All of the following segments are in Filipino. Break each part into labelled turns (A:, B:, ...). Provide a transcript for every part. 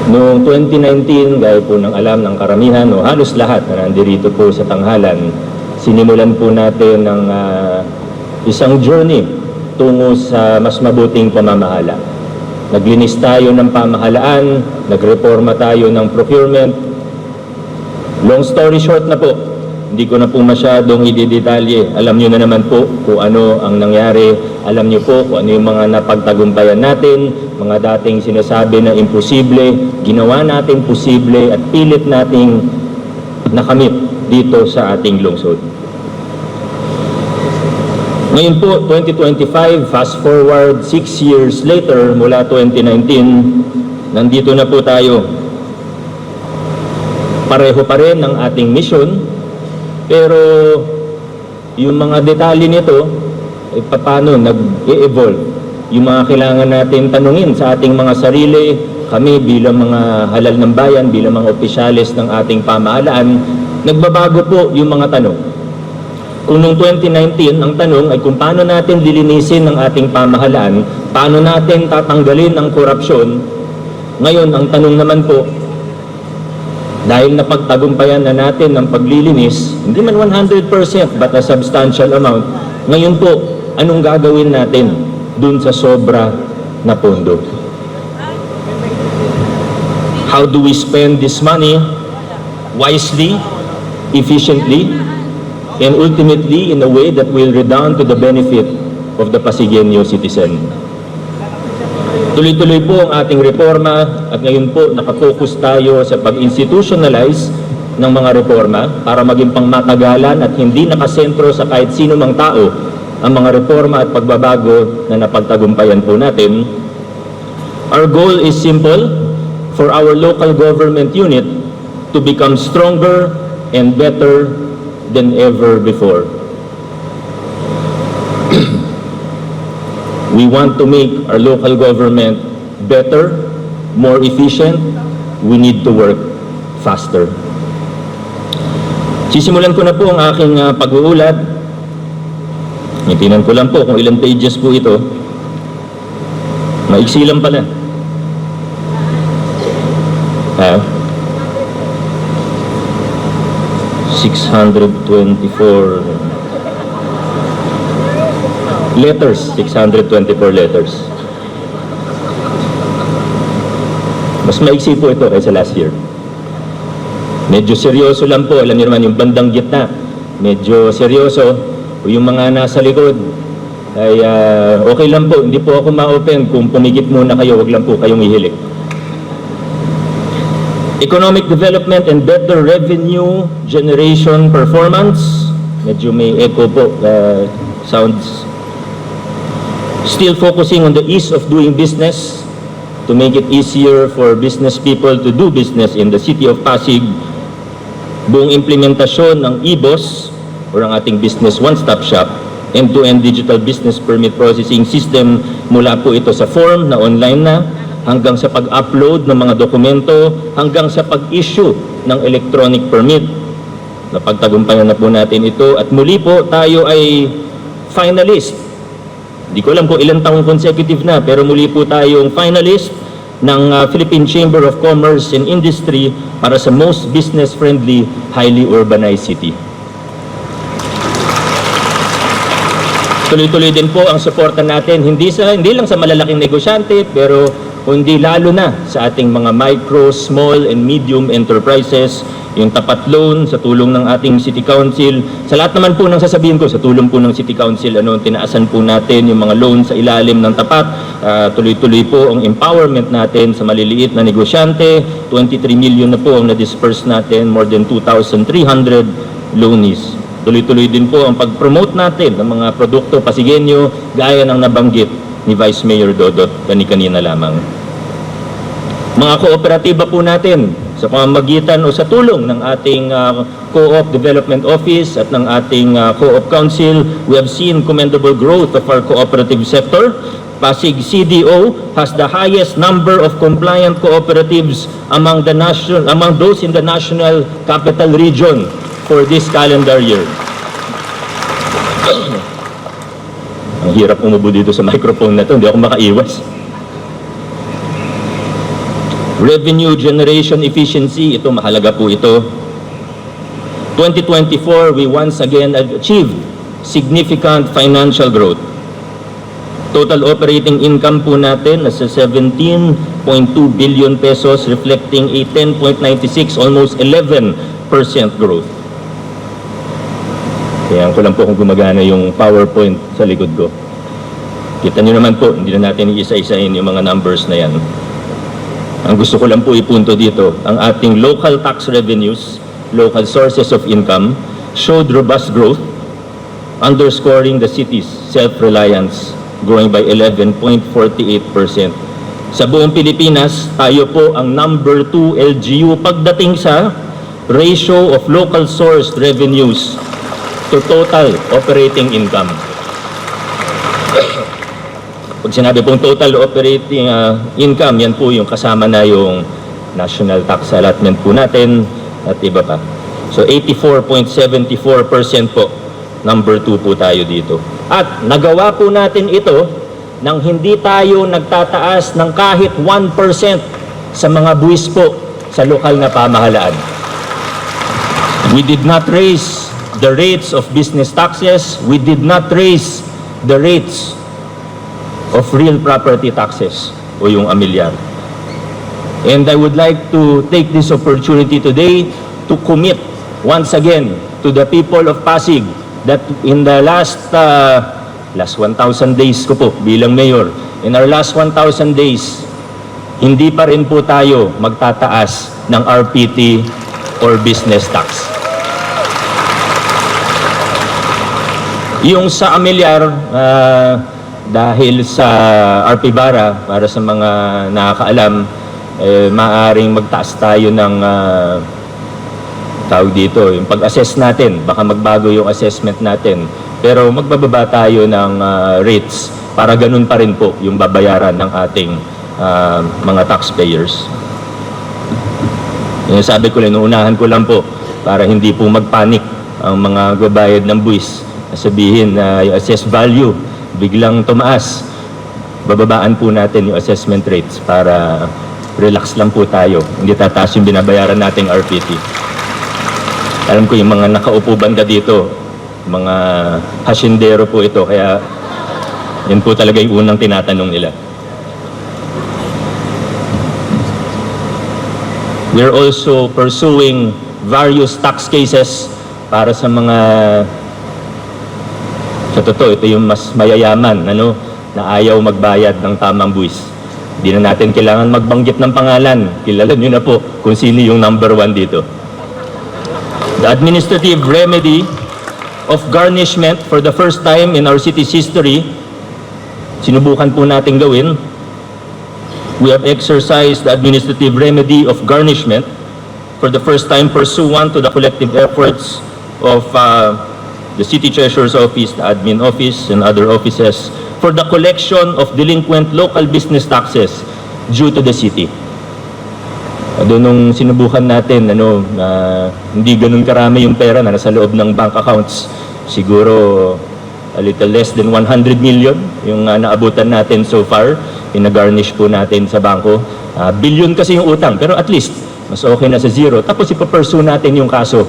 A: Noong 2019, gaya po ng alam ng karamihan o halos lahat na nandirito po sa tanghalan, sinimulan po natin ng isang journey tungo sa mas mabuting pamamahala. Naglinis tayo ng pamahalaan, nagreforma tayo ng procurement. Long story short na po, hindi ko na po masyadong idedetalye. Alam nyo na naman po kung ano ang nangyari. Alam nyo po kung ano yung mga napagtagumpayan natin, mga dating sinasabi na imposible, ginawa natin posible at pilit nating nakamit dito sa ating lungsod. Ngayon po, 2025, fast forward 6 years later mula 2019, nandito na po tayo. Pareho pa rin ang ating mission, pero yung mga detalye nito, paano nag-e-evolve? Yung mga kailangan natin tanungin sa ating mga sarili, kami bilang mga halal ng bayan, bilang mga opisyalis ng ating pamahalaan, nagbabago po yung mga tanong. Kung noong 2019, ang tanong ay kung paano natin lilinisin ang ating pamahalaan, paano natin tatanggalin ang korupsyon. Ngayon, ang tanong naman po, dahil napagtagumpayan na natin ng paglilinis, hindi man 100% but a substantial amount, ngayon po, anong gagawin natin dun sa sobra na pondo? How do we spend this money wisely, efficiently, and ultimately in a way that will redound to the benefit of the Pasigueño citizen? Tuloy-tuloy po ang ating reforma at ngayon po nakafocus tayo sa pag-institutionalize ng mga reforma para maging pangmatagalan at hindi nakasentro sa kahit sino mang tao ang mga reforma at pagbabago na napagtagumpayan po natin. Our goal is simple, for our local government unit to become stronger and better than ever before. We want to make our local government better, more efficient. We need to work faster. Sisimulan ko na po ang aking pag-uulat. Itinan ko lang po kung ilang pages po ito. Maiksi lang pala. 624 letters, 624 letters. Mas maiksi po ito kaysa last year. Medyo seryoso lang po, alam niyo naman yung bandang gitna, medyo seryoso. O yung mga nasa likod, ay okay lang po, hindi po ako ma-open. Kung pumigit muna kayo, wag lang po kayong ihilik. Economic development and better revenue generation performance. Medyo may echo po, sounds. Still focusing on the ease of doing business to make it easier for business people to do business in the city of Pasig. Buong implementasyon ng EBOS or ang ating business one-stop shop, end-to-end digital business permit processing system mula po ito sa form na online na hanggang sa pag-upload ng mga dokumento hanggang sa pag-issue ng electronic permit. Napagtagumpayan na po natin ito at muli po tayo ay finalist. Hindi ko alam kung ilang taong consecutive na, pero muli po tayong finalist ng Philippine Chamber of Commerce and Industry para sa most business-friendly, highly urbanized city. Tuloy-tuloy din po ang suporta natin, hindi lang sa malalaking negosyante, pero kundi lalo na sa ating mga micro, small, and medium enterprises, yung tapat loan sa tulong ng ating City Council. Sa lahat naman po ng sasabihin ko, sa tulong po ng City Council, tinaasan po natin yung mga loan sa ilalim ng tapat. Tuloy-tuloy po ang empowerment natin sa maliliit na negosyante. 23 million na po ang na-disperse natin, more than 2,300 loanees. Tuloy-tuloy din po ang pag-promote natin ng mga produkto Pasigueño gaya ng nabanggit ni Vice Mayor Dodot kani-kanina lamang. Mga kooperatiba po natin sa pamamagitan o sa tulong ng ating Co-op Development Office at ng ating Co-op Council, we have seen commendable growth of our cooperative sector. Pasig CDO has the highest number of compliant cooperatives among those in the National Capital Region for this calendar year. Ang hirap umubo dito sa microphone na ito, hindi ako makaiwas. Revenue generation efficiency, ito mahalaga po ito. 2024, we once again achieved significant financial growth. Total operating income po natin nasa 17.2 billion pesos, reflecting a 10.96, almost 11% growth. Kaya ko lang po kung gumagana yung PowerPoint sa likod ko. Kita nyo naman po, hindi na natin isa-isahin yung mga numbers na yan. Ang gusto ko lang po ipunto dito, ang ating local tax revenues, local sources of income, showed robust growth, underscoring the city's self-reliance, growing by 11.48%. Sa buong Pilipinas, tayo po ang number 2 LGU pagdating sa ratio of local sourced revenues to total operating income. Pag sinabi pong total operating income, yan po yung kasama na yung national tax allotment po natin at iba pa. So 84.74% po, number 2 po tayo dito. At nagawa po natin ito nang hindi tayo nagtataas ng kahit 1% sa mga buwis po sa lokal na pamahalaan. We did not raise the rates of business taxes. We did not raise the rates of real property taxes o yung amilyar. And I would like to take this opportunity today to commit once again to the people of Pasig that in the last 1,000 days ko po bilang mayor, in our last 1,000 days, hindi pa rin po tayo magtataas ng RPT or business tax. Yung sa amilyar, dahil sa RP Bara, para sa mga nakakaalam, maaaring magtaas tayo ng tawag dito, yung pag-assess natin, baka magbago yung assessment natin. Pero magbababa tayo ng rates para ganun pa rin po yung babayaran ng ating mga taxpayers. Yung sabi ko lang, unahan ko lang po para hindi po magpanik ang mga gabayad ng buwis. Sabihin na yung assessed value biglang tumaas, bababaan po natin yung assessment rates para relax lang po tayo. Hindi tataas yung binabayaran nating RPT. Alam ko yung mga nakaupo banda dito, mga hasyendero po ito, kaya yun po talaga yung unang tinatanong nila. We're also pursuing various tax cases para sa mga, sa totoo, ito yung mas mayayaman, na ayaw magbayad ng tamang buwis. Hindi na natin kailangan magbanggit ng pangalan. Kilala nyo na po kung sino yung number 1 dito. The administrative remedy of garnishment for the first time in our city's history, sinubukan po natin gawin. We have exercised the administrative remedy of garnishment for the first time pursuant to the collective efforts of the City Treasurer's Office, the Admin Office, and other offices for the collection of delinquent local business taxes due to the city. Doon nung sinubukan natin, hindi ganun karami yung pera na nasa loob ng bank accounts. Siguro a little less than 100 million yung naabutan natin so far. Pinagarnish po natin sa bangko. Billion kasi yung utang, pero at least mas okay na sa zero. Tapos ipapursue natin yung kaso.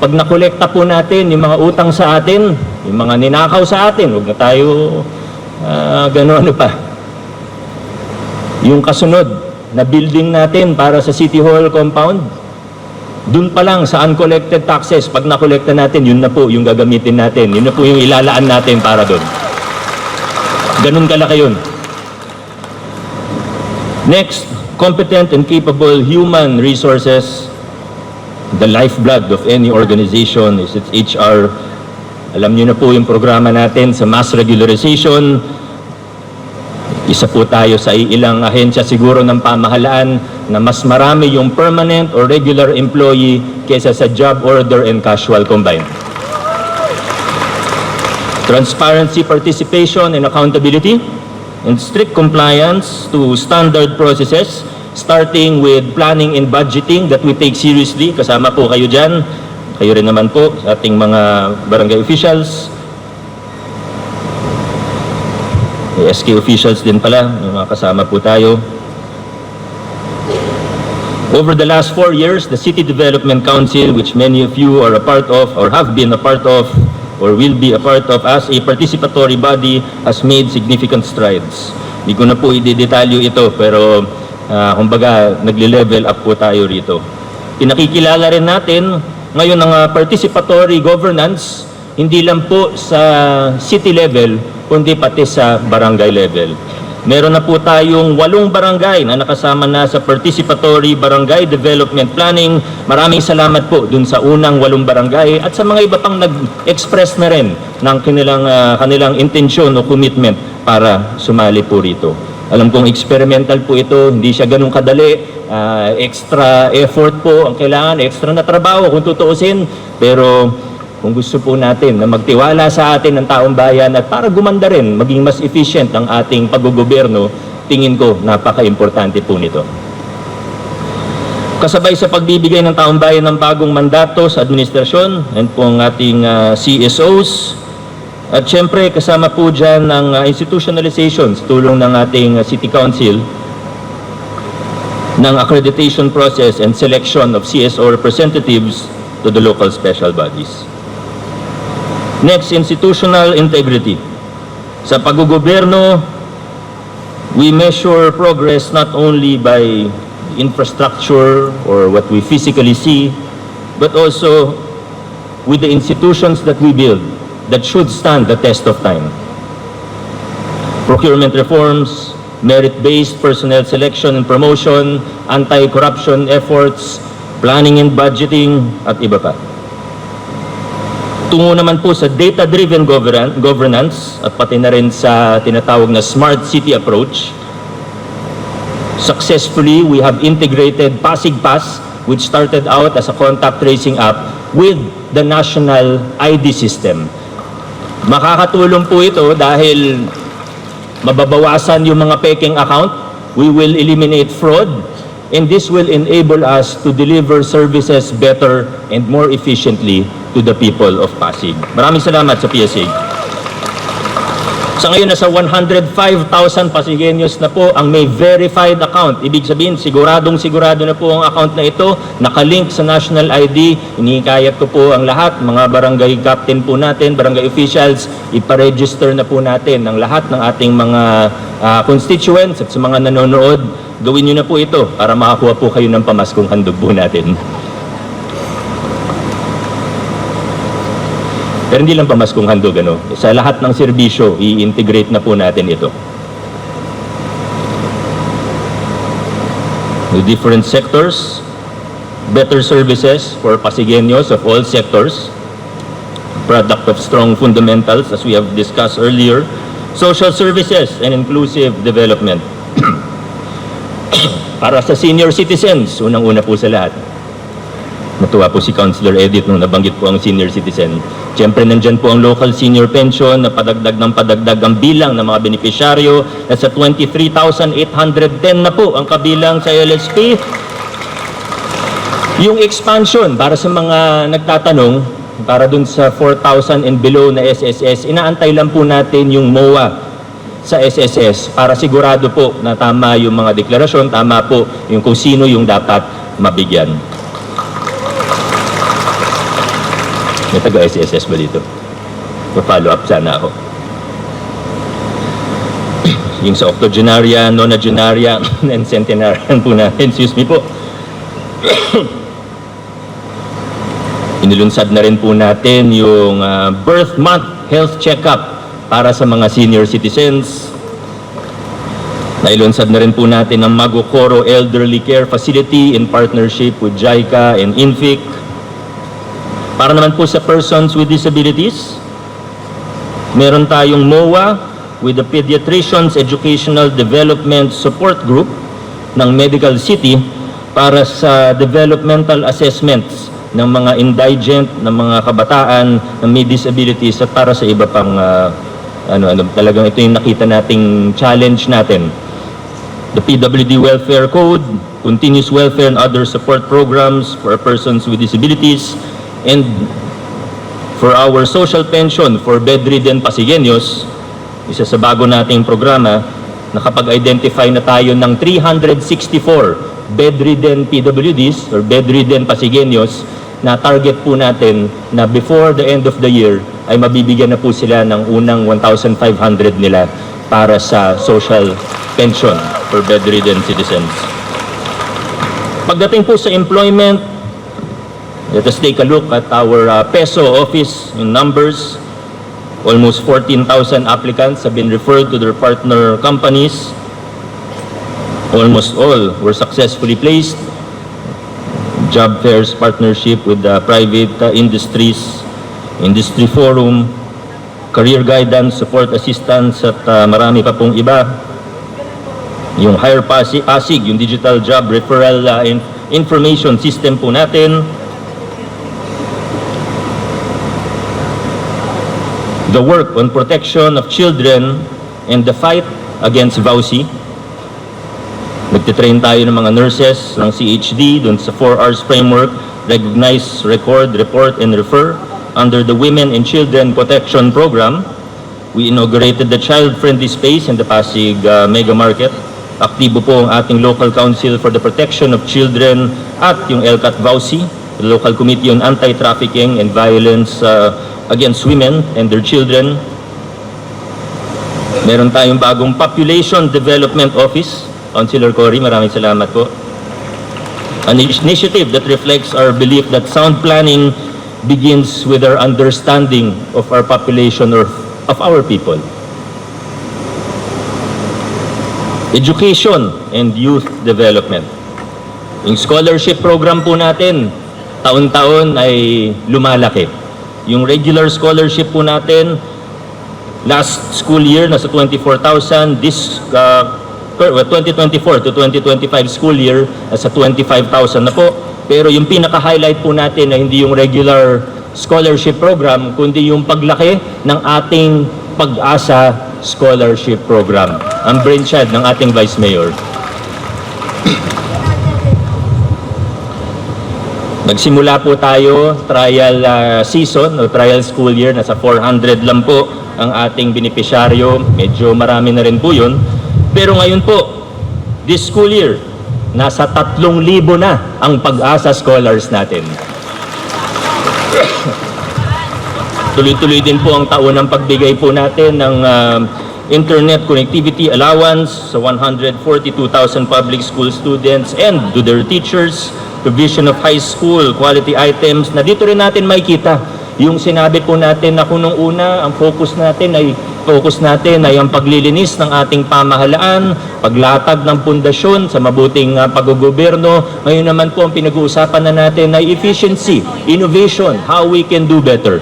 A: Pag nakolekta po natin yung mga utang sa atin, yung mga ninakaw sa atin, huwag na tayo gano'n pa. Yung kasunod na building natin para sa City Hall compound, dun pa lang sa uncollected taxes, pag nakolekta natin, yun na po yung gagamitin natin. Yun na po yung ilalaan natin para dun. Ganun kalaki yun. Next, competent and capable human resources. The lifeblood of any organization is its HR. Alam niyo na po yung programa natin sa mass regularization. Isa po tayo sa ilang ahensya siguro ng pamahalaan na mas marami yung permanent or regular employee kaysa sa job order and casual combined. Transparency, participation, and accountability, and strict compliance to standard processes, starting with planning and budgeting that we take seriously. Kasama po kayo dyan. Kayo rin naman po sa ating mga barangay officials. SK officials din pala, yung mga kasama po tayo. Over the last 4 years, the City Development Council, which many of you are a part of or have been a part of or will be a part of as a participatory body, has made significant strides. Hindi ko na po i-detalyo ito, pero kumbaga nagle-level up po tayo rito. Pinakikilala rin natin ngayon ang participatory governance, hindi lang po sa city level, kundi pati sa barangay level. Meron na po tayong 8 barangay na nakasama na sa Participatory Barangay Development Planning. Maraming salamat po dun sa unang 8 barangay at sa mga iba pang nag-express na rin ng kanilang intensyon o commitment para sumali po rito. Alam kong experimental po ito, hindi siya ganun kadali, extra effort po ang kailangan, extra na trabaho kung tutuusin, pero kung gusto po natin na magtiwala sa atin ng taong bayan at para gumanda rin, maging mas efficient ang ating paggogobyerno, tingin ko napaka-importante po nito. Kasabay sa pagbibigay ng taong bayan ng bagong mandato sa administrasyon and po ang ating CSOs, at syempre kasama po dyan ng institutionalization sa tulong ng ating City Council ng accreditation process and selection of CSO representatives to the local special bodies. Next, institutional integrity. Sa paggogobyerno, we measure progress not only by infrastructure or what we physically see, but also with the institutions that we build that should stand the test of time. Procurement reforms, merit-based personnel selection and promotion, anti-corruption efforts, planning and budgeting, at iba pa. Tungo naman po sa data-driven governance at pati na rin sa tinatawag na smart city approach. Successfully, we have integrated Pasig Pass, which started out as a contact tracing app, with the national ID system. Makakatulong po ito dahil mababawasan yung mga peking account, we will eliminate fraud, and this will enable us to deliver services better and more efficiently to the people of Pasig. Maraming salamat sa PSA. Sa ngayon, nasa 105,000 Pasigueños na po ang may verified account. Ibig sabihin, sigurado na po ang account na ito, nakalink sa national ID. Inikayat ko po ang lahat, mga barangay captain po natin, barangay officials, iparegister na po natin ang lahat ng ating mga constituents at sa mga nanonood. Gawin nyo na po ito para makakuha po kayo ng pamaskong handog po natin. Pero hindi lang pamaskong handog, sa lahat ng serbisyo, i-integrate na po natin ito. The different sectors, better services for Pasigueños of all sectors, product of strong fundamentals as we have discussed earlier, social services and inclusive development. Para sa senior citizens, unang-una po sa lahat. Natuwa po si Councilor Edith nung nabanggit po ang senior citizen. Siyempre, nandyan po ang local senior pension na padagdag ng padagdag ang bilang ng mga benepisyaryo. At sa 23,810 na po ang kabilang sa LSP. Yung expansion, para sa mga nagtatanong, para dun sa 4,000 and below na SSS, inaantay lang po natin yung MOA sa SSS para sigurado po na tama yung mga deklarasyon, tama po yung kung sino yung dapat mabigyan. May taga-SSS ba dito? Pa-follow up sana ako. Yung sa octogenarian, nonagenarian, and centenarian po natin. Excuse me po. Inilunsad na rin po natin yung birth month health check-up para sa mga senior citizens. Nailunsad na rin po natin ang Magocoro Elderly Care Facility in partnership with JICA and INFIC. Para naman po sa persons with disabilities, meron tayong MOA with the Pediatricians Educational Development Support Group ng Medical City para sa developmental assessments ng mga indigent, ng mga kabataan na may disabilities at para sa iba pang talagang ito yung nakita nating challenge natin. The PWD Welfare Code, Continuous Welfare and Other Support Programs for persons with disabilities, and for our social pension for bedridden Pasigueños, isa sa bago nating programa, nakapag-identify na tayo ng 364 bedridden PWDs or bedridden Pasigueños na target po natin na before the end of the year ay mabibigyan na po sila ng unang 1,500 nila para sa social pension for bedridden citizens. Pagdating po sa employment, let us take a look at our PESO office in numbers. Almost 14,000 applicants have been referred to their partner companies. Almost all were successfully placed. Job fairs partnership with private industries, industry forum, career guidance, support assistance at marami pa pong iba. Yung Hire Pasig, yung digital job referral information system po natin. The work on protection of children and the fight against VAUSI. Nagtitrain tayo ng mga nurses ng CHD dun sa 4 Rs framework, recognize, record, report, and refer under the Women and Children Protection Program. We inaugurated the child-friendly space in the Pasig Mega Market. Aktibo po ang ating local council for the protection of children at yung LCAT VAUSI, the local committee on anti-trafficking and violence against women and their children. Meron tayong bagong Population Development Office. Councilor Cory, maraming salamat po. An initiative that reflects our belief that sound planning begins with our understanding of our population or of our people. Education and youth development. Yung scholarship program po natin, taon-taon ay lumalaki. Yung regular scholarship po natin, last school year nasa 24,000, this 2024 to 2025 school year nasa 25,000 na po. Pero yung pinaka-highlight po natin na hindi yung regular scholarship program, kundi yung paglaki ng ating Pag-asa Scholarship Program, ang brainchild ng ating Vice Mayor. Nagsimula po tayo, trial season o trial school year, nasa 400 lang po ang ating benepisyaryo. Medyo marami na rin po yun. Pero ngayon po, this school year, nasa 3,000 na ang Pag-asa Scholars natin. Tuloy-tuloy din po ang taon ng pagbigay po natin ng internet connectivity allowance sa 142,000 public school students and to their teachers, provision of high school quality items na dito rin natin makikita yung sinabi po natin na kung nung una ang focus natin ay ang paglilinis ng ating pamahalaan, paglatag ng pundasyon sa mabuting paggogobyerno. Ngayon naman po ang pinag-uusapan na natin ay efficiency, innovation, how we can do better.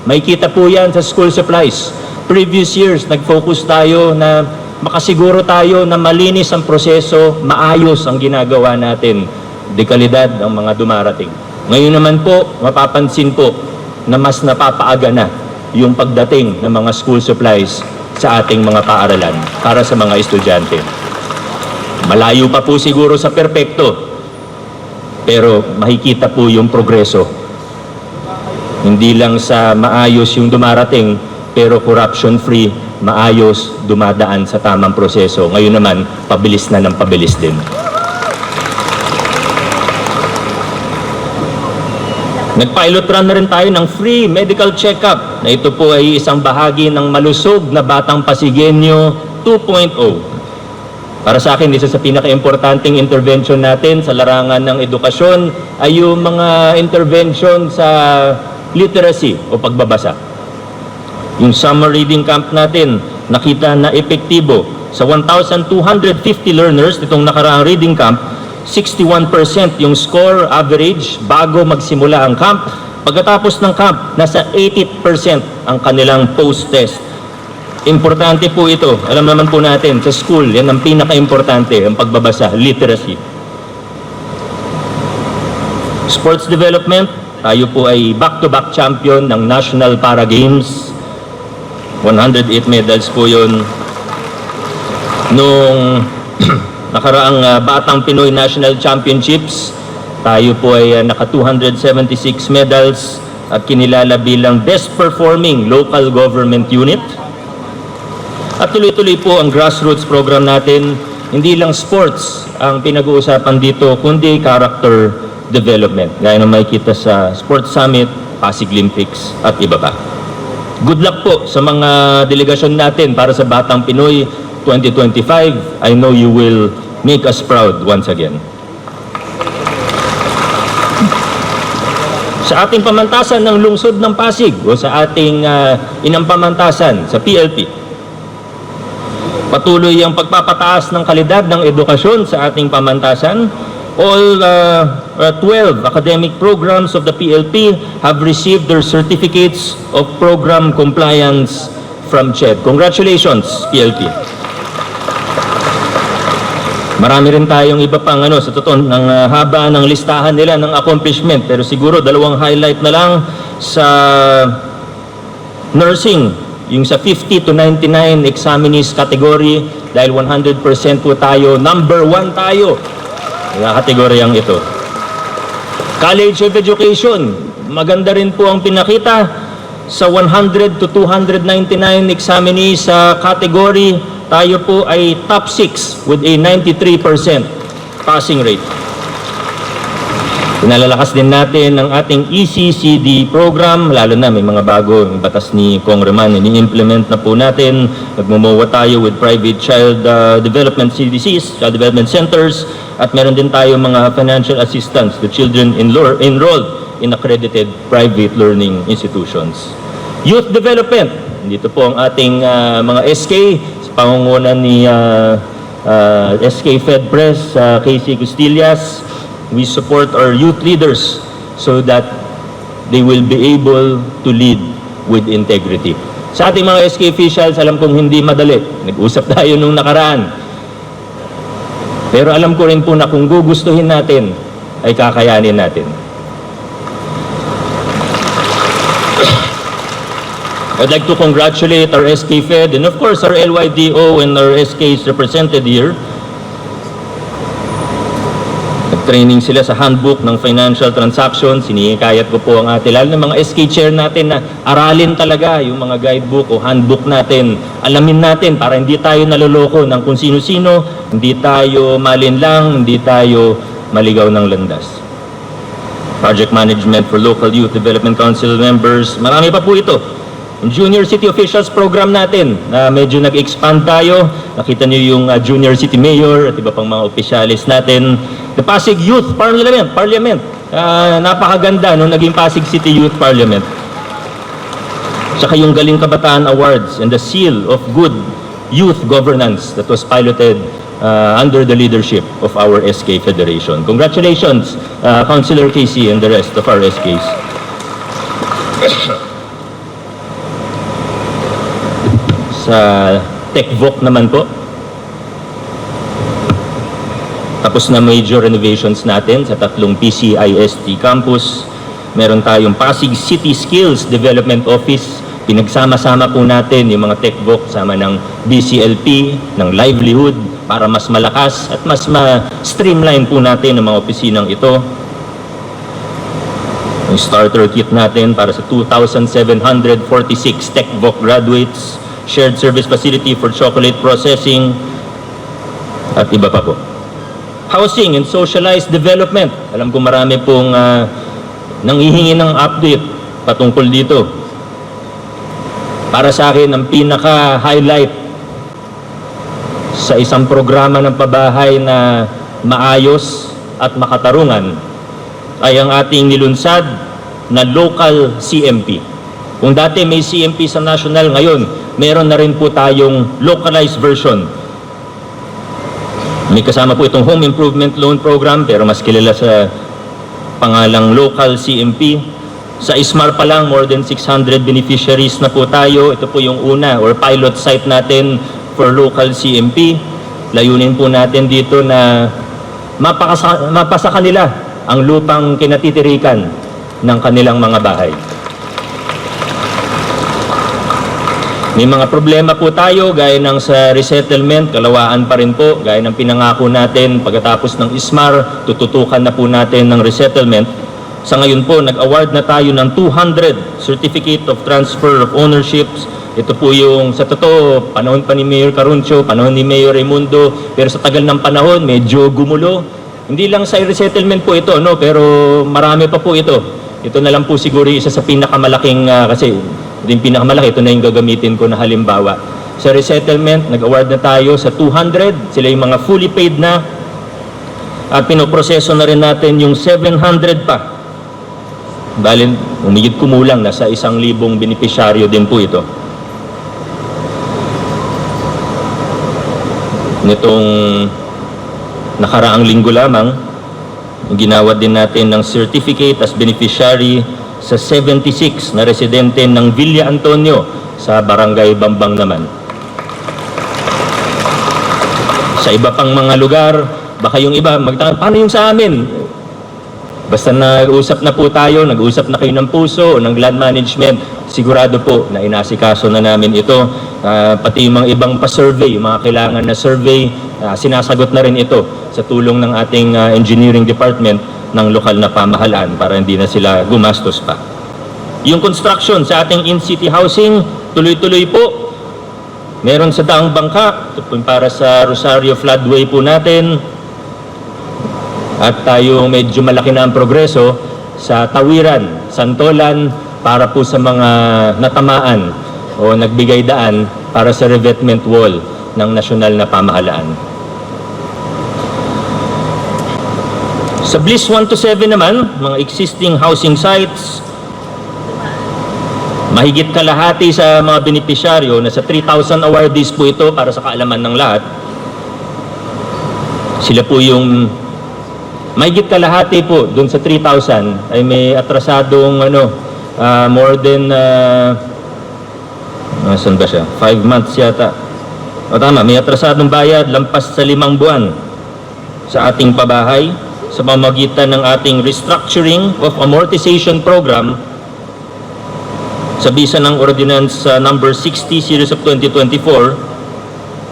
A: May kita po yan sa school supplies. Previous years, nag-focus tayo na makasiguro tayo na malinis ang proseso, maayos ang ginagawa natin, dekalidad ang mga dumarating. Ngayon naman po, mapapansin po na mas napapaaga na yung pagdating ng mga school supplies sa ating mga paaralan para sa mga estudyante. Malayo pa po siguro sa perpekto, pero makikita po yung progreso. Hindi lang sa maayos yung dumarating, pero corruption-free, maayos, dumadaan sa tamang proseso. Ngayon naman, pabilis na ng pabilis din. Nag-pilot run na rin tayo ng free medical check-up na ito po ay isang bahagi ng malusog na Batang Pasigueño 2.0. Para sa akin, isa sa pinaka-importanting intervention natin sa larangan ng edukasyon ay yung mga intervention sa literacy o pagbabasa. Yung summer reading camp natin, nakita na epektibo. Sa 1,250 learners nitong nakaraang reading camp, 61% yung score average bago magsimula ang camp. Pagkatapos ng camp, nasa 80% ang kanilang post-test. Importante po ito. Alam naman po natin, sa school, yan ang pinaka-importante, ang pagbabasa, literacy. Sports development, tayo po ay back-to-back champion ng National Para Games. 108 medals po yun. Nung nakaraang Batang Pinoy National Championships, tayo po ay naka 276 medals at kinilala bilang best performing local government unit. At tuloy-tuloy po ang grassroots program natin. hindi lang sports ang pinag-uusapan dito, kundi character development. Gaya na makikita sa Sports Summit, Pasig Olympics, at iba pa. Good luck po sa mga delegasyon natin para sa Batang Pinoy 2025. I know you will make us proud once again. Sa ating pamantasan ng lungsod ng Pasig o sa ating inang pamantasan sa PLP, patuloy ang pagpapataas ng kalidad ng edukasyon sa ating pamantasan. All 12 academic programs of the PLP have received their certificates of program compliance from CHED. Congratulations, PLP. Marami rin tayong iba pang sa totoo ng haba ng listahan nila ng accomplishment, pero siguro dalawang highlight na lang sa nursing, yung sa 50 to 99 examinees category, dahil 100% po tayo, number 1 tayo sa kategoryang ito. College of Education, maganda rin po ang pinakita sa 100 to 299 examinees sa category. Tayo po ay top 6 with a 93% passing rate. Pinalalakas din natin ang ating ECCD program, lalo na may mga bago, yung batas ni Congressman, ini-implement na po natin. Nagmumuwa tayo with private child development CDCs, child development centers, at meron din tayo mga financial assistance to children enrolled in accredited private learning institutions. Youth development, dito po ang ating mga SK, sa pangungunan ni SK FedPres, Casey Costillas. We support our youth leaders so that they will be able to lead with integrity. Sa ating mga SK officials, alam kong hindi madali. Nag-usap tayo nung nakaraan. Pero alam ko rin po na kung gugustuhin natin, ay kakayanin natin. I'd like to congratulate our SK Fed and of course our LYDO and our SKs represented here. Nag-training sila sa handbook ng financial transactions. Sinikayat ko po ang ating, lalo ng mga SK chair natin na aralin talaga yung mga guidebook o handbook natin. Alamin natin para hindi tayo naloloko ng kung sino-sino, hindi tayo malinlang, hindi tayo maligaw ng landas. Project Management for Local Youth Development Council members, marami pa po ito. Yung Junior City Officials program natin, na medyo nag-expand tayo. Nakita niyo yung Junior City Mayor at iba pang mga opisyalis natin. The Pasig Youth Parliament. Napakaganda nung naging Pasig City Youth Parliament. Tsaka yung Galing Kabataan Awards and the Seal of Good Youth Governance that was piloted under the leadership of our SK Federation. Congratulations, Councilor Casey and the rest of our SKs. Sa TechVoc naman po, tapos na major renovations natin sa 3 PCIST campus. Meron tayong Pasig City Skills Development Office. Pinagsama-sama po natin yung mga TechVoc sama ng BCLP, ng livelihood para mas malakas at mas ma-streamline po natin ang mga opisinang ito. Yung starter kit natin para sa 2,746 TechVoc graduates, shared service facility for chocolate processing, at iba pa po. Housing and socialized development. Alam ko marami pong nanghihingi ng update patungkol dito. Para sa akin, ang pinaka-highlight sa isang programa ng pabahay na maayos at makatarungan ay ang ating nilunsad na local CMP. Kung dati may CMP sa national, ngayon meron na rin po tayong localized version. May kasama po itong Home Improvement Loan Program, pero mas kilala sa pangalang local CMP. Sa ISMAR pa lang, more than 600 beneficiaries na po tayo. Ito po yung una or pilot site natin for local CMP. Layunin po natin dito na mapasa kanila ang lupang kinatitirikan ng kanilang mga bahay. May mga problema po tayo gaya ng sa resettlement, kalawaan pa rin po, gaya ng pinangako natin pagkatapos ng ISMAR, tututukan na po natin ng resettlement. Sa ngayon po, nag-award na tayo ng 200 Certificate of Transfer of Ownerships Ito po yung sa totoo, panahon pa ni Mayor Caruncio, panahon ni Mayor Raimundo, pero sa tagal ng panahon, medyo gumulo. Hindi lang sa resettlement po ito, no, pero marami pa po ito. Ito na lang po siguro isa sa pinakamalaking, kasi yung pinakamalaki, ito na yung gagamitin ko na halimbawa. Sa resettlement, nag-award na tayo sa 200, sila yung mga fully paid na, at pinoproseso na rin natin yung 700 pa. Dahil umigit kumulang, nasa 1,000 benepisyaryo din po ito. Nitong nakaraang linggo lamang, ginawa din natin ng certificate as beneficiary sa 76 na residente ng Villa Antonio sa Barangay Bambang naman. Sa iba pang mga lugar, baka yung iba magtaka, paano yung sa amin? Basta nag-usap na po tayo, nag-usap na kayo ng puso o ng land management, sigurado po na inasikaso na namin ito. Pati yung mga ibang pa-survey, yung mga kailangan na survey, sinasagot na rin ito sa tulong ng ating engineering department ng lokal na pamahalaan para hindi na sila gumastos pa. Yung construction sa ating in-city housing, tuloy-tuloy po. Meron sa Daang Bangka, ito po para sa Rosario Floodway po natin. At tayo medyo malaki na ang progreso sa Tawiran, Santolan, para po sa mga natamaan o nagbigay daan para sa revetment wall ng nasyonal na pamahalaan. Sa Bliss 1 to 7 naman, mga existing housing sites, mahigit kalahati sa mga benepisyaryo, nasa 3,000 awardees po ito para sa kaalaman ng lahat. Sila po yung mahigit kalahati po doon sa 3,000 ay may atrasadong more than saan ba siya? 5 months yata. O tama, may atrasadong bayad lampas sa 5 buwan sa ating pabahay sa pamamagitan ng ating restructuring of amortization program sa bisa ng Ordinance number 60 series of 2024.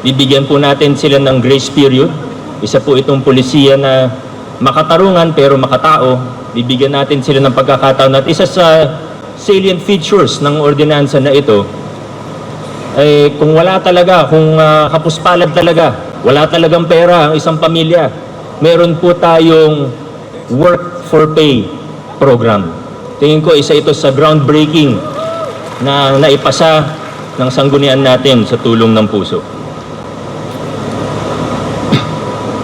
A: Bibigyan po natin sila ng grace period. Isa po itong polisiya na makatarungan pero makatao. Bibigyan natin sila ng pagkakataon at isa sa salient features ng ordinansa na ito ay kung wala talaga, kung kapuspalad talaga, wala talagang pera ang isang pamilya, meron po tayong work for pay program. Tingin ko isa ito sa groundbreaking na naipasa ng sanggunian natin sa tulong ng puso.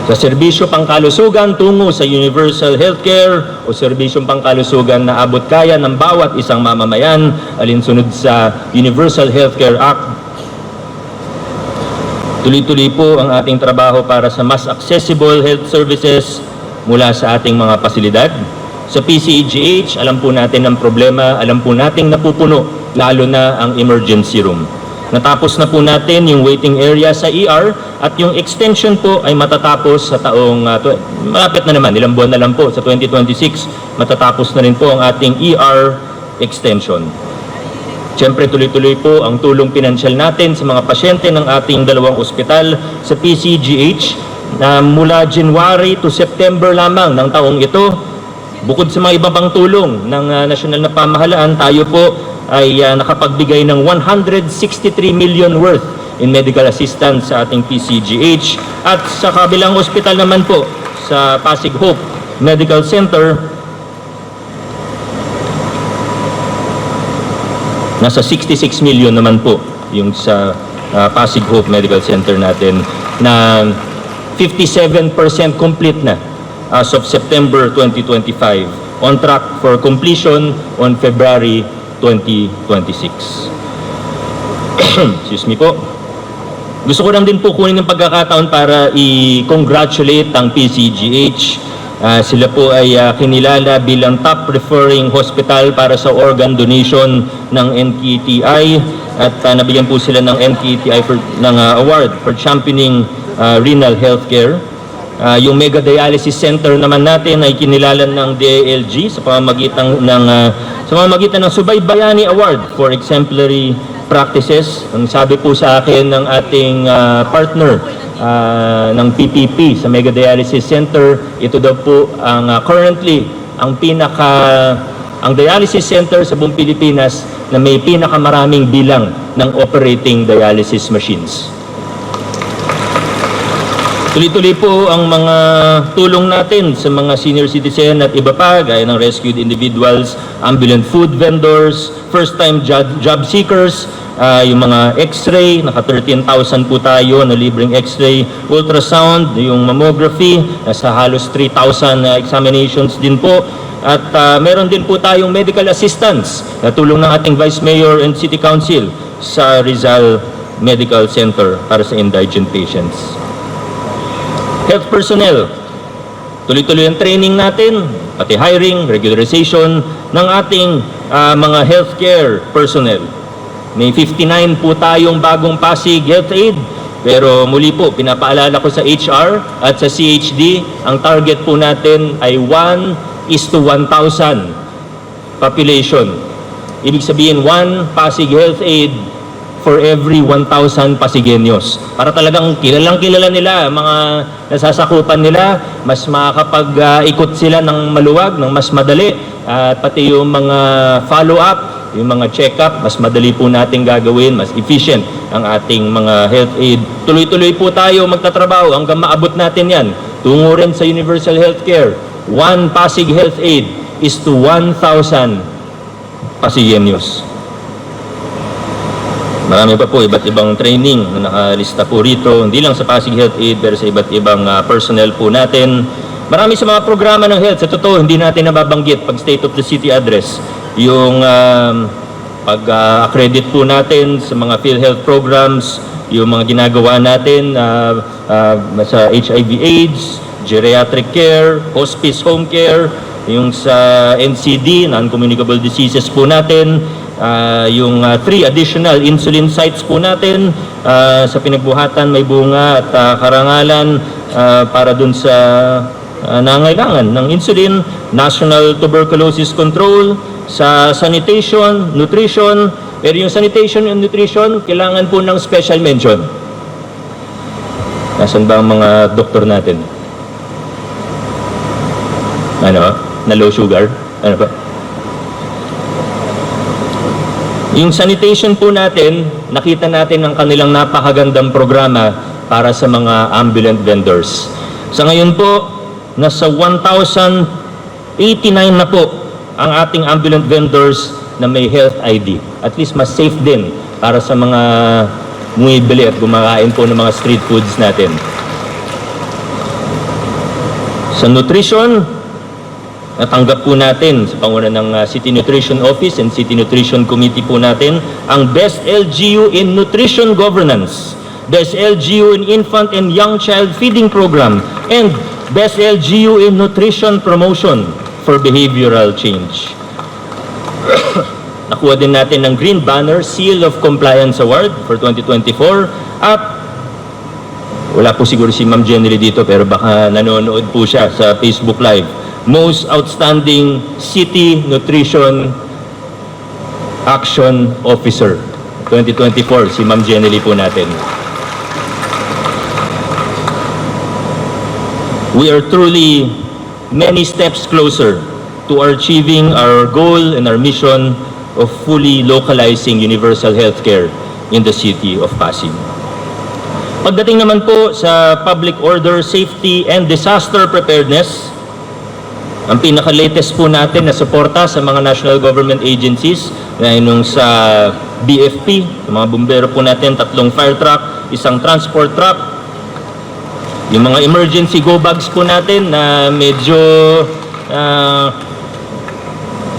A: Sa serbisyo pangkalusugan tungo sa universal healthcare o serbisyong pangkalusugan na abot kaya ng bawat isang mamamayan alinsunod sa Universal Healthcare Act. Tuloy-tuloy po ang ating trabaho para sa mas accessible health services mula sa ating mga pasilidad. Sa PCEGH, alam po natin ang problema, alam po nating napupuno, lalo na ang emergency room. Natapos na po natin yung waiting area sa ER at yung extension po ay matatapos sa taong, malapit na naman, ilang buwan na lang po, sa 2026, matatapos na rin po ang ating ER extension. Siyempre tuloy-tuloy po ang tulong pinansyal natin sa mga pasyente ng ating dalawang ospital sa PCGH na mula January to September lamang ng taong ito. Bukod sa mga iba pang tulong ng nasyonal na pamahalaan, tayo po ay nakapagbigay ng 163 million worth in medical assistance sa ating PCGH. At sa kabilang ospital naman po, sa Pasig Hope Medical Center, nasa 66 million naman po yung sa Pasig Hope Medical Center natin na 57% complete na as of September 2025, on track for completion on February 2026. Excuse me po. Gusto ko lang din po kunin ng pagkakataon para i-congratulate ang PCGH. Sila po ay kinilala bilang top referring hospital para sa organ donation ng NKTI at nabigyan po sila ng NKTI ng award for championing renal healthcare. Yung Mega Dialysis Center naman natin ay kinilala ng DILG sa pamamagitan ng Subaybayani Award for Exemplary Practices. Ang sabi po sa akin ng ating partner ng PPP sa Mega Dialysis Center, ito daw po ang currently ang dialysis center sa buong Pilipinas na may pinakamaraming bilang ng operating dialysis machines. Tuloy-tuloy po ang mga tulong natin sa mga senior citizen at iba pa, gaya ng rescued individuals, ambulant food vendors, first-time job seekers, yung mga x-ray, naka 13,000 po tayo na libreng x-ray, ultrasound, yung mammography, nasa halos 3,000 examinations din po. At meron din po tayong medical assistance na tulong ng ating Vice Mayor and City Council sa Rizal Medical Center para sa indigent patients. Health personnel, tuloy-tuloy ang training natin, pati hiring, regularization ng ating mga healthcare personnel. May 59 po tayong bagong Pasig Health Aid, pero muli po, pinapaalala ko sa HR at sa CHD, ang target po natin ay 1:1,000 population. Ibig sabihin, 1 Pasig Health Aid for every 1,000 Pasigueños. Para talagang kilala nila, mga nasasakupan nila, mas makakapag-ikot sila ng maluwag, ng mas madali, at pati yung mga follow-up, yung mga check-up, mas madali po natin gagawin, mas efficient ang ating mga health aid. Tuloy-tuloy po tayo magtatrabaho hanggang maabot natin yan. Tungo rin sa universal healthcare. 1 Pasig Health Aid is to 1,000 Pasigueños. Marami pa po iba't ibang training na nakalista po rito, hindi lang sa Pasig Health Aid pero sa iba't ibang personnel po natin. Marami sa mga programa ng health, sa totoo hindi natin nababanggit pag State of the City Address. Yung pag-accredit po natin sa mga PhilHealth programs, yung mga ginagawa natin sa HIV/AIDS, geriatric care, hospice home care, yung sa NCD, non-communicable diseases po natin, yung 3 additional insulin sites po natin sa Pinagbuhatan, May Bunga at Karangalan para dun sa nangailangan ng insulin, National Tuberculosis Control, sa sanitation, nutrition, pero yung sanitation and nutrition, kailangan po ng special mention. Nasaan ba ang mga doktor natin? Ano? Na low sugar? Ano ba? Yung sanitation po natin, nakita natin ang kanilang napakagandang programa para sa mga ambulant vendors. Sa ngayon po, nasa 1,089 na po ang ating ambulant vendors na may health ID. At least mas safe din para sa mga bumibili at kumakain po ng mga street foods natin. Sa nutrition, natanggap po natin sa panguna ng City Nutrition Office and City Nutrition Committee po natin ang Best LGU in Nutrition Governance, Best LGU in Infant and Young Child Feeding Program, and Best LGU in Nutrition Promotion for Behavioral Change. Nakuha din natin ng Green Banner Seal of Compliance Award for 2024 at wala po siguro si Ma'am Jenny dito pero baka nanonood po siya sa Facebook Live. Most Outstanding City Nutrition Action Officer 2024, si Ma'am Jenny po natin. We are truly many steps closer to achieving our goal and our mission of fully localizing universal healthcare in the city of Pasig. Pagdating naman po sa public order, safety, and disaster preparedness, ang pinaka-latest po natin na suporta sa mga national government agencies na nung sa BFP, mga bumbero po natin, 3 fire truck, 1 transport truck, yung mga emergency go bags po natin na medyo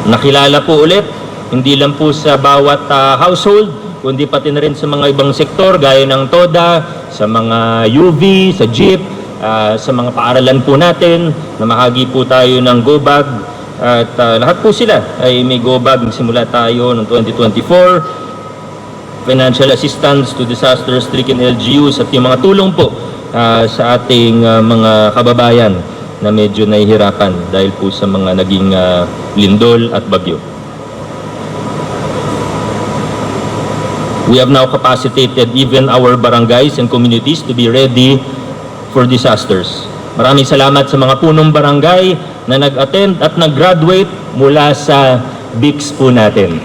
A: nakilala po ulit, hindi lang po sa bawat household, kundi pati na rin sa mga ibang sektor gaya ng TODA, sa mga UV, sa jeep, sa mga paaralan po natin, na mahagi po tayo ng go bag at lahat po sila ay may go bag. Simula tayo noong 2024, financial assistance to disaster-stricken LGUs at yung mga tulong po sa ating mga kababayan na medyo nahihirapan dahil po sa mga naging lindol at bagyo. We have now capacitated even our barangays and communities to be ready for disasters. Maraming salamat sa mga punong barangay na nag-attend at nag-graduate mula sa BICS po natin.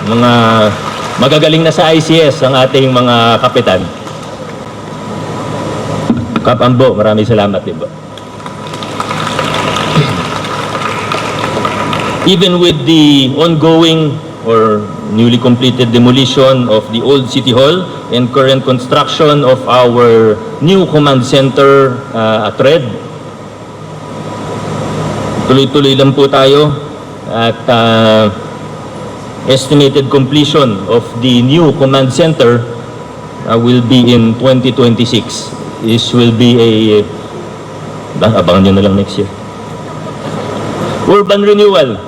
A: Mga Magagaling na sa ICS ang ating mga kapitan. Kap Ambo, maraming salamat din po. Even with the ongoing or newly completed demolition of the old City Hall and current construction of our new command center at Red, tuloy-tuloy lang po tayo at estimated completion of the new command center will be in 2026. This will be abangan nyo na lang next year. Urban renewal,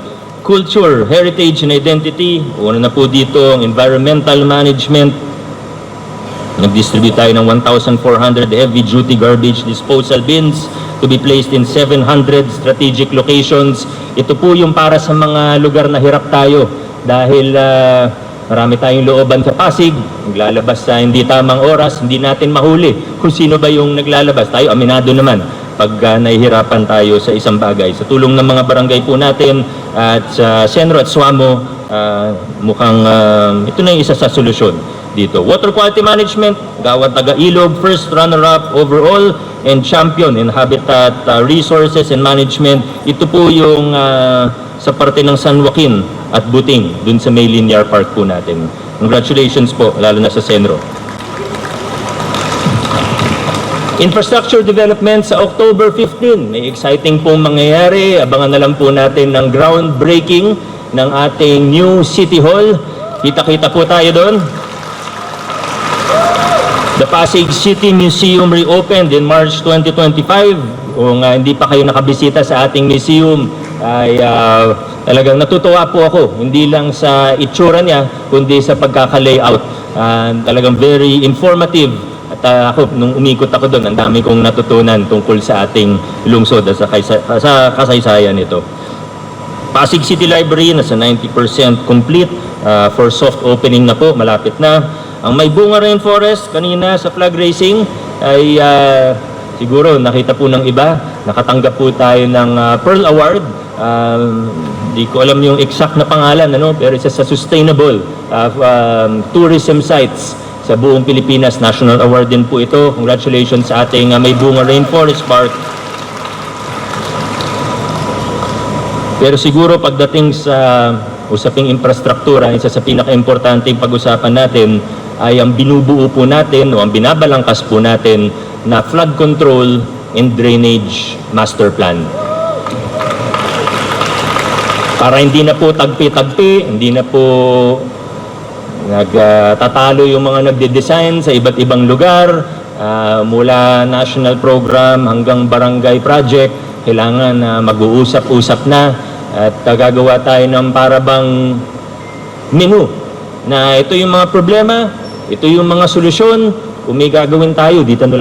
A: culture, heritage, and identity. Una na po dito ang environmental management. Nag-distribute tayo ng 1,400 heavy-duty garbage disposal bins to be placed in 700 strategic locations. Ito po yung para sa mga lugar na hirap tayo dahil marami tayong looban sa Pasig, naglalabas sa hindi tamang oras, hindi natin mahuli kung sino ba yung naglalabas. Tayo aminado naman pag nahihirapan tayo sa isang bagay. Sa tulong ng mga barangay po natin at sa Senro at Suamo, mukhang ito na yung isa sa solusyon dito. Water quality management, Gawad Taga-Ilog, first runner-up overall and champion in habitat resources and management. Ito po yung sa parte ng San Joaquin at Buting, dun sa May Linear Park po natin. Congratulations po, lalo na sa Senro. Infrastructure development sa October 15. May exciting pong mangyayari. Abangan na lang po natin ng groundbreaking ng ating new City Hall. Kita-kita po tayo doon. The Pasig City Museum reopened in March 2025. Kung hindi pa kayo nakabisita sa ating museum, ay talagang natutuwa po ako. Hindi lang sa itsura niya, kundi sa pagkaka-layout. Talagang very informative. At ako, nung umikot ako doon, ang dami kong natutunan tungkol sa ating lungsod at sa kasaysayan nito. Pasig City Library, nasa 90% complete for soft opening na po, malapit na. Ang May Bunga Rainforest, kanina sa flag raising, ay siguro nakita po ng iba, nakatanggap po tayo ng Pearl Award. Di ko alam yung exact na pangalan, pero isa sa sustainable tourism sites sa buong Pilipinas. National Award din po ito. Congratulations sa ating May Bunga Rainforest Park. Pero siguro pagdating sa usaping infrastruktura, isa sa pinaka-importanting pag-usapan natin ay ang binubuo po natin o ang binabalangkas po natin na flood control and drainage master plan. Para hindi na po tagpi-tagpi, hindi na po nagtatalo yung mga nagde-design sa iba't ibang lugar, mula national program hanggang barangay project, kailangan mag-uusap-usap na at gagawa tayo ng parabang menu na ito yung mga problema, ito yung mga solusyon, kung may gagawin tayo, dito na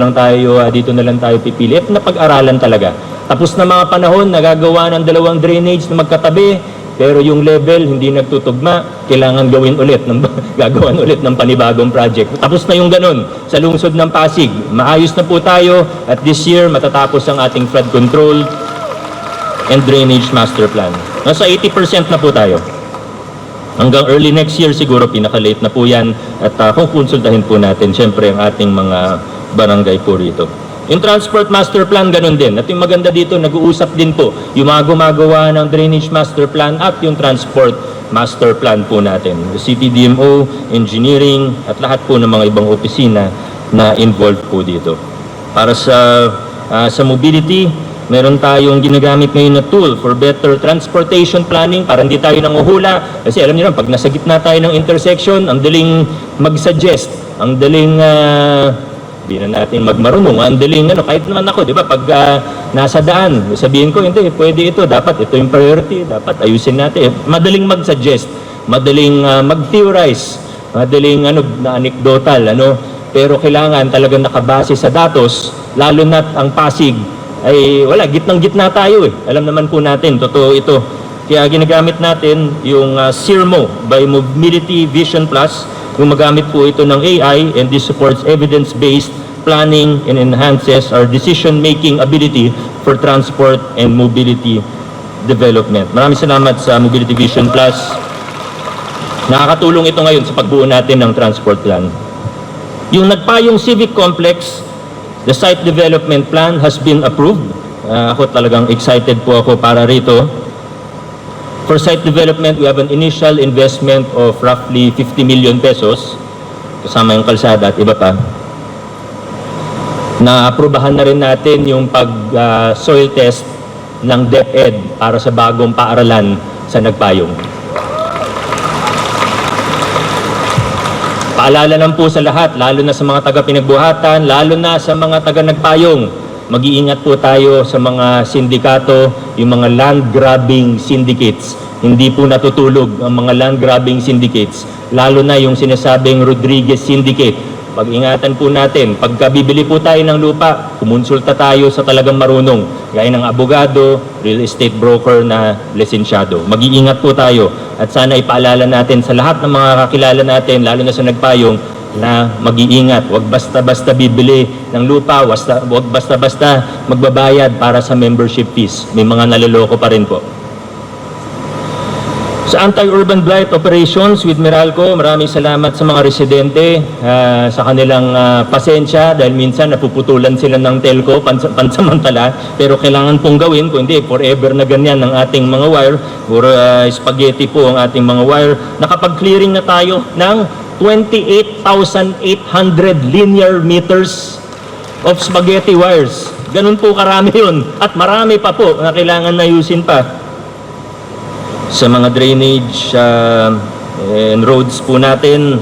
A: lang tayo pipili. At napag-aralan talaga. Tapos na mga panahon, nagagawa ng 2 drainage na magkatabi, pero yung level hindi nagtutugma, kailangan gagawan ulit ng panibagong project. Tapos na yung ganun sa lungsod ng Pasig. Maayos na po tayo at this year matatapos ang ating flood control and drainage master plan. Nasa 80% na po tayo. Hanggang early next year siguro, pinaka-late na po yan. At kung konsultahin po natin, syempre ang ating mga barangay po rito. Yung transport master plan, ganun din. At yung maganda dito, nag-uusap din po yung mga gumagawa ng drainage master plan at yung transport master plan po natin. The CTDMO, engineering, at lahat po ng mga ibang opisina na involved po dito. Para sa mobility, meron tayong ginagamit ngayon na tool for better transportation planning para hindi tayo nanguhula. Kasi alam niyo naman, pag nasa gitna tayo ng intersection, ang daling mag-suggest, ang daling, hindi na natin magmarunong, ang daling, kahit naman ako, di ba, pag nasa daan, sabihin ko, hindi, pwede ito, dapat ito yung priority, dapat ayusin natin. Madaling mag-suggest, madaling mag-theorize, madaling na anecdotal, pero kailangan talagang nakabase sa datos, lalo na ang Pasig, ay wala, gitnang-gitna tayo . Alam naman po natin, totoo ito. Kaya ginagamit natin yung CIRMO by Mobility Vision Plus. Gumagamit po ito ng AI and this supports evidence-based planning and enhances our decision-making ability for transport and mobility development. Maraming salamat sa Mobility Vision Plus. Nakakatulong ito ngayon sa pagbuo natin ng transport plan. Yung Nagpayong Civic Complex, the site development plan has been approved. Ako talagang excited po ako para rito. For site development, we have an initial investment of roughly 50 million pesos, kasama yung kalsada at iba pa. Na-aprobahan na rin natin yung pag-soil test ng DepEd para sa bagong paaralan sa Nagpayong. Paalala lang po sa lahat, lalo na sa mga taga-pinagbuhatan, lalo na sa mga taga-Nagpayong, mag-iingat po tayo sa mga sindikato, yung mga land-grabbing syndicates. Hindi po natutulog ang mga land-grabbing syndicates, lalo na yung sinasabing Rodriguez Syndicate. Pag-ingatan po natin, pagka bibili po tayo ng lupa, kumonsulta tayo sa talagang marunong, gaya ng abogado, real estate broker na lisensyado. Mag-iingat po tayo at sana ipaalala natin sa lahat ng mga kakilala natin, lalo na sa Nagpayong, na mag-iingat. Huwag basta-basta bibili ng lupa, huwag basta-basta magbabayad para sa membership fees. May mga naloloko pa rin po. Sa anti-urban blight operations with Meralco, maraming salamat sa mga residente sa kanilang pasensya dahil minsan napuputulan sila ng telco pansamantala, pero kailangan pong gawin, kung hindi forever na ganyan ng ating mga wire or spaghetti po ang ating mga wire. Nakapag-clearing na tayo ng 28,800 linear meters of spaghetti wires. Ganun po karami yun at marami pa po na kailangan na ayusin pa. Sa mga drainage and roads po natin,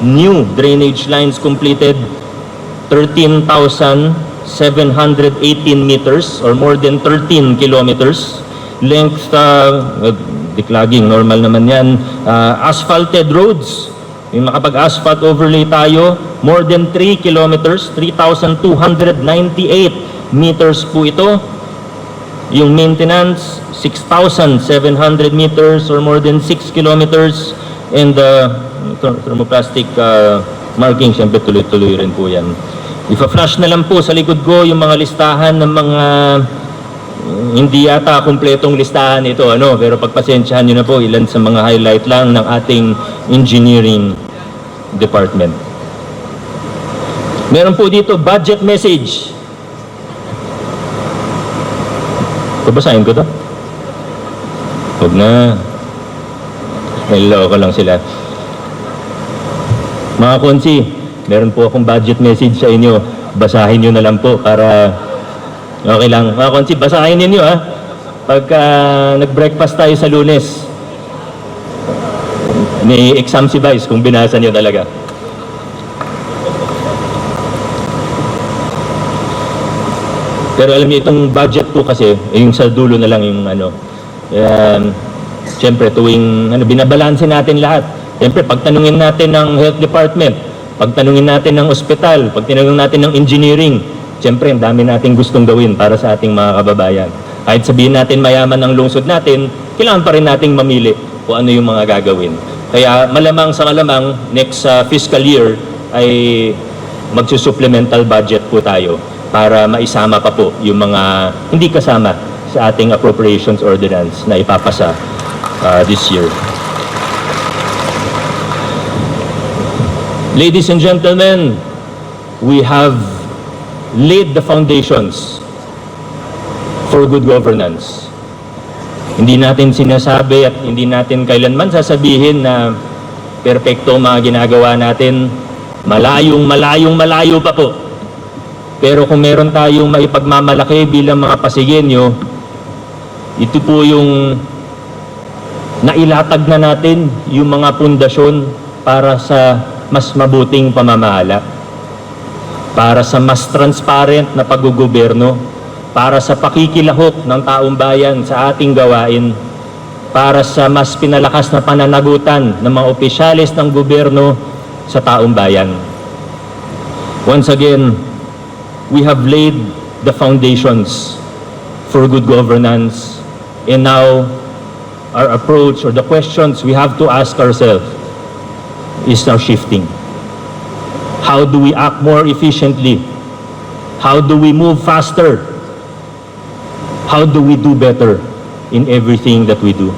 A: new drainage lines completed, 13,718 meters or more than 13 kilometers. Length, declogging, normal naman yan. Asphalted roads, yung makapag-asphalt overlay tayo, more than 3 kilometers, 3,298 meters po ito. Yung maintenance, 6,700 meters or more than 6 kilometers. And thermoplastic marking, syempre tuloy-tuloy rin po yan. Ipa-flash na lang po sa likod ko yung mga listahan ng mga hindi yata kumpletong listahan ito, pero pagpasensyahan nyo na po, ilan sa mga highlight lang ng ating engineering department. Meron po dito budget message. Babasahin ko to? Huwag na. Niloko lang sila. Mga konsi, meron po akong budget message sa inyo. Basahin nyo na lang po para okay lang. Mga konsi, basahin ninyo ha. Pagka nag-breakfast tayo sa Lunes, may exam si Vice kung binasa nyo talaga. Pero alam niyo, itong budget po kasi, yung sa dulo na lang yung siyempre tuwing binabalanse natin lahat. Siyempre, pagtanungin natin ng health department, pagtanungin natin ng ospital, pagtanungin natin ng engineering, siyempre, ang dami natin gustong gawin para sa ating mga kababayan. Kahit sabihin natin mayaman ang lungsod natin, kailangan pa rin nating mamili kung ano yung mga gagawin. Kaya malamang sa malamang, next fiscal year ay magsusupplemental budget po tayo para maisama pa po yung mga hindi kasama sa ating appropriations ordinance na ipapasa this year. Ladies and gentlemen, we have laid the foundations for good governance. Hindi natin sinasabi at hindi natin kailanman sasabihin na perpekto mga ginagawa natin. Malayo pa po. Pero kung meron tayong maipagmamalaki bilang mga Pasigueño, ito po yung nailatag na natin yung mga pundasyon para sa mas mabuting pamamahala, para sa mas transparent na paggugoberno, para sa pakikilahok ng taong bayan sa ating gawain, para sa mas pinalakas na pananagutan ng mga opisyalis ng gobyerno sa taong bayan. Once again, we have laid the foundations for good governance, and now our approach or the questions we have to ask ourselves is now shifting. How do we act more efficiently? How do we move faster? How do we do better in everything that we do?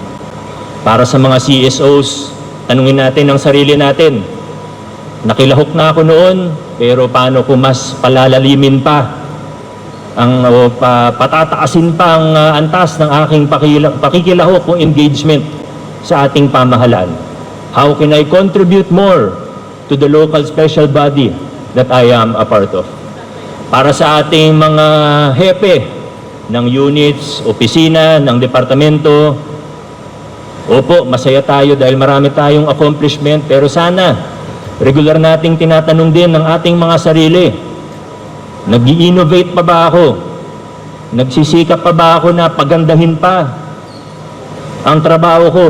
A: Para sa mga CSOs, Tanungin natin ang sarili natin. Nakilahok na ako noon, pero paano ko mas palalalimin pa patataasin pa ang antas ng aking pakikilahok o engagement sa ating pamahalaan? How can I contribute more to the local special body that I am a part of? Para sa ating mga hepe ng units, opisina, ng departamento, opo, masaya tayo dahil marami tayong accomplishment, pero sana regular nating tinatanong din ng ating mga sarili, nag-i-innovate pa ba ako? Nagsisikap pa ba ako na pagandahin pa ang trabaho ko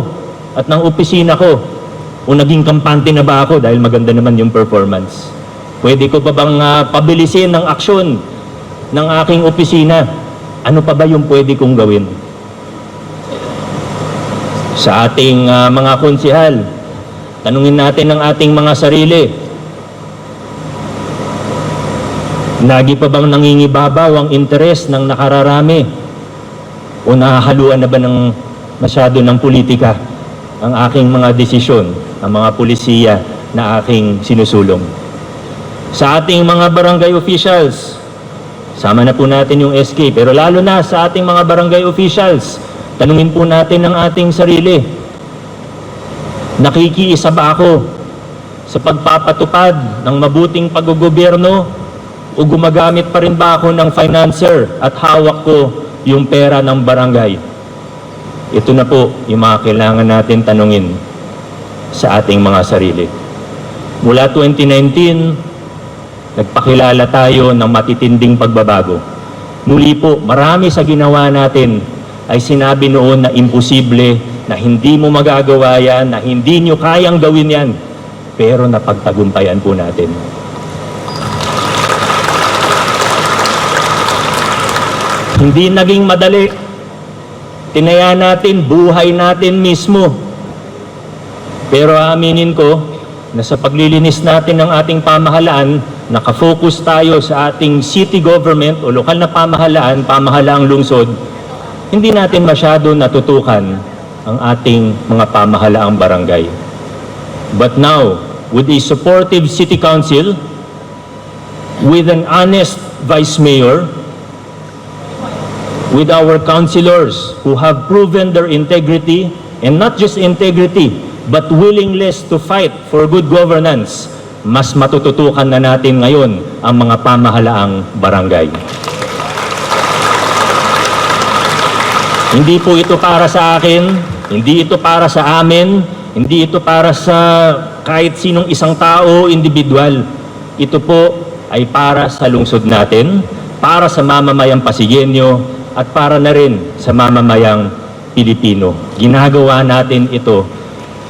A: at ng opisina ko? O naging kampante na ba ako dahil maganda naman yung performance? Pwede ko pa bang pabilisin ang aksyon ng aking opisina? Ano pa ba yung pwede kong gawin? Sa ating mga konsehal, tanungin natin ang ating mga sarili. Lagi pa bang nangingibabaw ang interes ng nakararami? O nahahaluan na ba ng masyado ng politika ang aking mga desisyon, ang mga pulisiya na aking sinusulong? Sa ating mga barangay officials, sama na po natin yung SK, pero lalo na sa ating mga barangay officials, tanungin po natin ang ating sarili. Nakikiisa ba ako sa pagpapatupad ng mabuting paggogobyerno o gumagamit pa rin ba ako ng financer at hawak ko yung pera ng barangay? Ito na po yung mga kailangan natin tanungin sa ating mga sarili. Mula 2019, nagpakilala tayo ng matitinding pagbabago. Muli po, marami sa ginawa natin ay sinabi noon na imposible, na hindi mo magagawa yan, na hindi nyo kayang gawin yan. Pero napagtagumpayan po natin. Hindi naging madali. Tinaya natin, buhay natin mismo. Pero aminin ko na sa paglilinis natin ng ating pamahalaan, nakafocus tayo sa ating city government o lokal na pamahalaan, pamahalaang lungsod, hindi natin masyado natutukan ang ating mga pamahalaang barangay. But now, with a supportive city council, with an honest vice mayor, with our councilors who have proven their integrity, and not just integrity, but willingness to fight for good governance, mas matututukan na natin ngayon ang mga pamahalaang barangay. Hindi po ito para sa akin, hindi ito para sa amin, hindi ito para sa kahit sinong isang tao, individual. Ito po ay para sa lungsod natin, para sa mamamayang Pasigueño, at para na rin sa mamamayang Pilipino. Ginagawa natin ito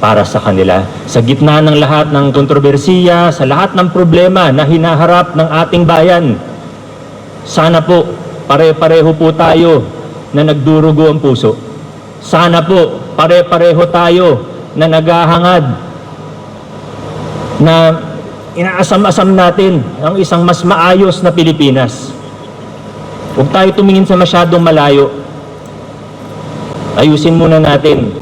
A: para sa kanila. Sa gitna ng lahat ng kontrobersiya, sa lahat ng problema na hinaharap ng ating bayan, sana po pare-pareho po tayo na nagdurugo ang puso. Sana po pare-pareho tayo na naghahangad, na inaasam-asam natin ang isang mas maayos na Pilipinas. Huwag tayo tumingin sa masyadong malayo. Ayusin muna natin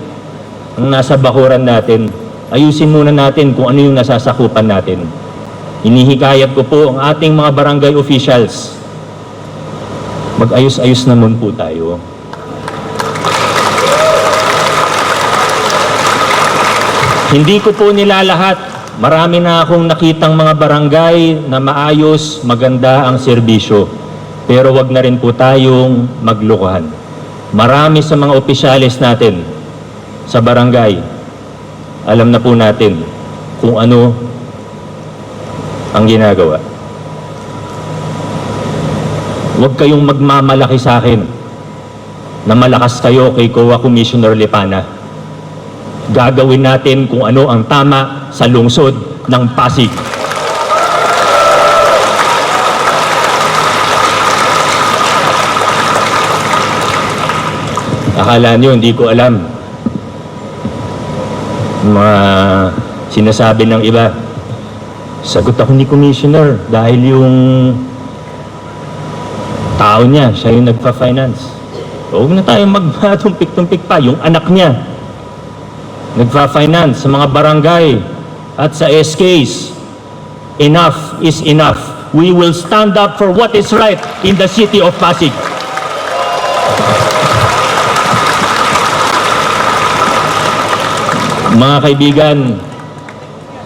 A: ang nasa bakuran natin. Ayusin muna natin kung ano yung nasasakupan natin. Hinihikayat ko po ang ating mga barangay officials. Mag-ayos-ayos naman po tayo. Hindi ko po nilalahat. Marami na akong nakitang mga barangay na maayos, maganda ang serbisyo. Pero wag na rin po tayong maglokohan. Marami sa mga opisyalis natin sa barangay, alam na po natin kung ano ang ginagawa. Huwag kayong magmamalaki sa akin na malakas kayo kay COA Commissioner Lipana. Gagawin natin kung ano ang tama sa lungsod ng Pasig. Akala nyo, hindi ko alam. Mga sinasabi ng iba, sagot ako ni Commissioner dahil yung tao niya, siya yung nagpa-finance. Huwag na tayong magtumpik-tumpik pa, yung anak niya. nagfa-finance sa mga barangay at sa SKs. Enough is enough. We will stand up for what is right in the city of Pasig. Mga kaibigan,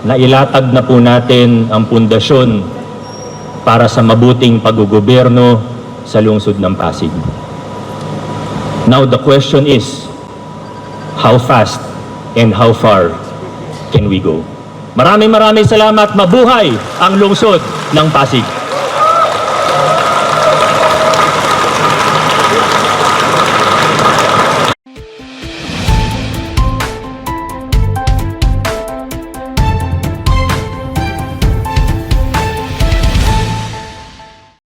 A: nailatag na po natin ang pundasyon para sa mabuting paggugobyerno sa lungsod ng Pasig. Now the question is, how fast and how far can we go? Maraming salamat. Mabuhay ang lungsod ng Pasig.